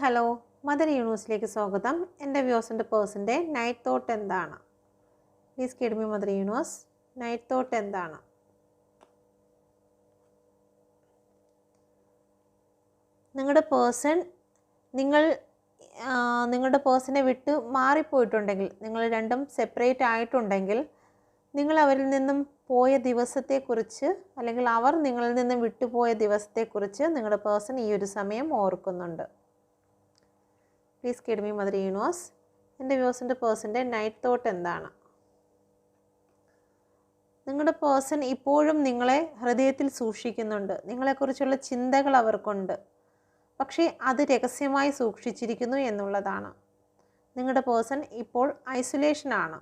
Hello mother യൂണിവേഴ്സിലേക്ക് സ്വാഗതം. എൻ്റെ വ്യൂസിൻ്റെ പേഴ്സൻ്റെ നൈറ്റ് തോട്ട് എന്താണ്? Please guide me mother universe. Night thought എന്താണ്? നിങ്ങളുടെ പേഴ്സൺ നിങ്ങളുടെ പേഴ്സണെ വിട്ട് മാറിപ്പോയിട്ടുണ്ടെങ്കിൽ, നിങ്ങൾ രണ്ടും സെപ്പറേറ്റ് ആയിട്ടുണ്ടെങ്കിൽ, നിങ്ങൾ അവരിൽ നിന്നും പോയ ദിവസത്തെക്കുറിച്ച് അല്ലെങ്കിൽ അവർ നിങ്ങളിൽ നിന്നും വിട്ടുപോയ ദിവസത്തെക്കുറിച്ച് നിങ്ങളുടെ പേഴ്സൺ ഈ ഒരു സമയം ഓർക്കുന്നുണ്ട്. Please guide me mother universe. എൻ്റെ വ്യൂസിൻ്റെ പേഴ്സൻ്റെ നൈറ്റ് തോട്ട് എന്താണ്? നിങ്ങളുടെ പേഴ്സൺ ഇപ്പോഴും നിങ്ങളെ ഹൃദയത്തിൽ സൂക്ഷിക്കുന്നുണ്ട്. നിങ്ങളെക്കുറിച്ചുള്ള ചിന്തകൾ അവർക്കുണ്ട്, പക്ഷേ അത് രഹസ്യമായി സൂക്ഷിച്ചിരിക്കുന്നു എന്നുള്ളതാണ്. നിങ്ങളുടെ പേഴ്സൺ ഇപ്പോൾ ഐസൊലേഷനാണ്.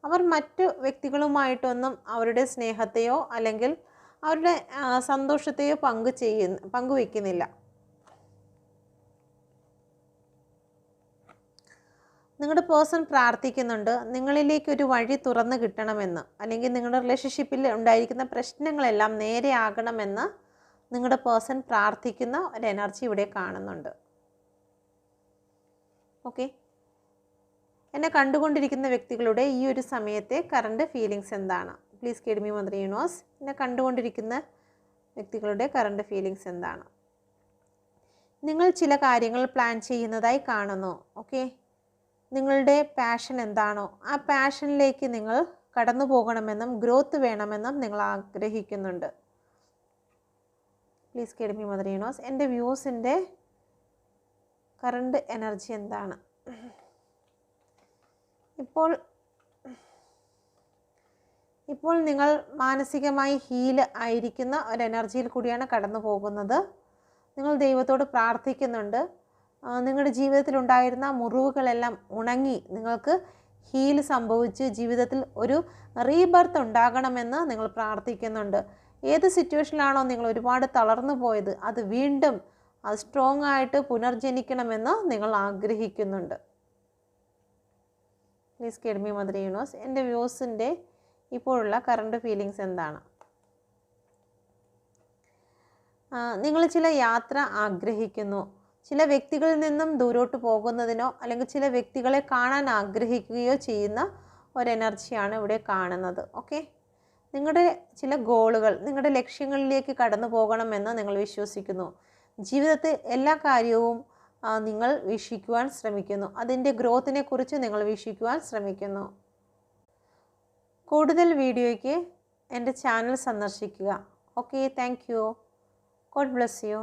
അവർ മറ്റു വ്യക്തികളുമായിട്ടൊന്നും അവരുടെ സ്നേഹത്തെയോ അല്ലെങ്കിൽ അവരുടെ സന്തോഷത്തെയോ പങ്കുവയ്ക്കുന്നില്ല. നിങ്ങളുടെ പേഴ്സൺ പ്രാർത്ഥിക്കുന്നുണ്ട് നിങ്ങളിലേക്ക് ഒരു വഴി തുറന്നു കിട്ടണമെന്ന്, അല്ലെങ്കിൽ നിങ്ങളുടെ റിലേഷൻഷിപ്പിൽ ഉണ്ടായിരിക്കുന്ന പ്രശ്നങ്ങളെല്ലാം നേരെയാകണമെന്ന് നിങ്ങളുടെ പേഴ്സൺ പ്രാർത്ഥിക്കുന്ന ഒരു എനർജി ഇവിടെ കാണുന്നുണ്ട്. ഓക്കെ, എന്നെ കണ്ടുകൊണ്ടിരിക്കുന്ന വ്യക്തികളുടെ ഈ ഒരു സമയത്തെ കറണ്ട് ഫീലിങ്സ് എന്താണ്? Please guide me mother universe. എന്നെ കണ്ടുകൊണ്ടിരിക്കുന്ന വ്യക്തികളുടെ കറണ്ട് ഫീലിങ്സ് എന്താണ്? നിങ്ങൾ ചില കാര്യങ്ങൾ പ്ലാൻ ചെയ്യുന്നതായി കാണുന്നു. ഓക്കെ, നിങ്ങളുടെ പാഷൻ എന്താണോ ആ പാഷനിലേക്ക് നിങ്ങൾ കടന്നു പോകണമെന്നും ഗ്രോത്ത് വേണമെന്നും നിങ്ങൾ ആഗ്രഹിക്കുന്നുണ്ട്. Please guide me mother universe. എൻ്റെ വ്യൂസിൻ്റെ കറണ്ട് എനർജി എന്താണ്? ഇപ്പോൾ നിങ്ങൾ മാനസികമായി ഹീൽ ആയിരിക്കുന്ന ഒരു എനർജിയിൽ കൂടിയാണ് കടന്നു പോകുന്നത്. നിങ്ങൾ ദൈവത്തോട് പ്രാർത്ഥിക്കുന്നുണ്ട്. നിങ്ങളുടെ ജീവിതത്തിലുണ്ടായിരുന്ന മുറിവുകളെല്ലാം ഉണങ്ങി നിങ്ങൾക്ക് ഹീൽ സംഭവിച്ച് ജീവിതത്തിൽ ഒരു റീബർത്ത് ഉണ്ടാകണമെന്ന് നിങ്ങൾ പ്രാർത്ഥിക്കുന്നുണ്ട്. ഏത് സിറ്റുവേഷനിലാണോ നിങ്ങൾ ഒരുപാട് തളർന്നു പോയത് അത് വീണ്ടും സ്ട്രോങ് ആയിട്ട് പുനർജനിക്കണമെന്ന് നിങ്ങൾ ആഗ്രഹിക്കുന്നുണ്ട്. Please guide me mother universe. എൻ്റെ വ്യൂസിൻ്റെ ഇപ്പോഴുള്ള കറണ്ട് ഫീലിങ്സ് എന്താണ്? നിങ്ങൾ ചില യാത്ര ആഗ്രഹിക്കുന്നു. ചില വ്യക്തികളിൽ നിന്നും ദൂരോട്ട് പോകുന്നതിനോ അല്ലെങ്കിൽ ചില വ്യക്തികളെ കാണാൻ ആഗ്രഹിക്കുകയോ ചെയ്യുന്ന ഒരു എനർജിയാണ് ഇവിടെ കാണുന്നത്. ഓക്കെ, നിങ്ങളുടെ ചില ഗോളുകൾ, നിങ്ങളുടെ ലക്ഷ്യങ്ങളിലേക്ക് കടന്നു പോകണമെന്ന് നിങ്ങൾ വിശ്വസിക്കുന്നു. ജീവിതത്തിൽ എല്ലാ കാര്യവും നിങ്ങൾ വീക്ഷിക്കുവാൻ ശ്രമിക്കുന്നു. അതിൻ്റെ ഗ്രോത്തിനെ കുറിച്ച് നിങ്ങൾ വീക്ഷിക്കുവാൻ ശ്രമിക്കുന്നു. കൂടുതൽ വീഡിയോയ്ക്ക് എൻ്റെ ചാനൽ സന്ദർശിക്കുക. Okay, thank you. God bless you.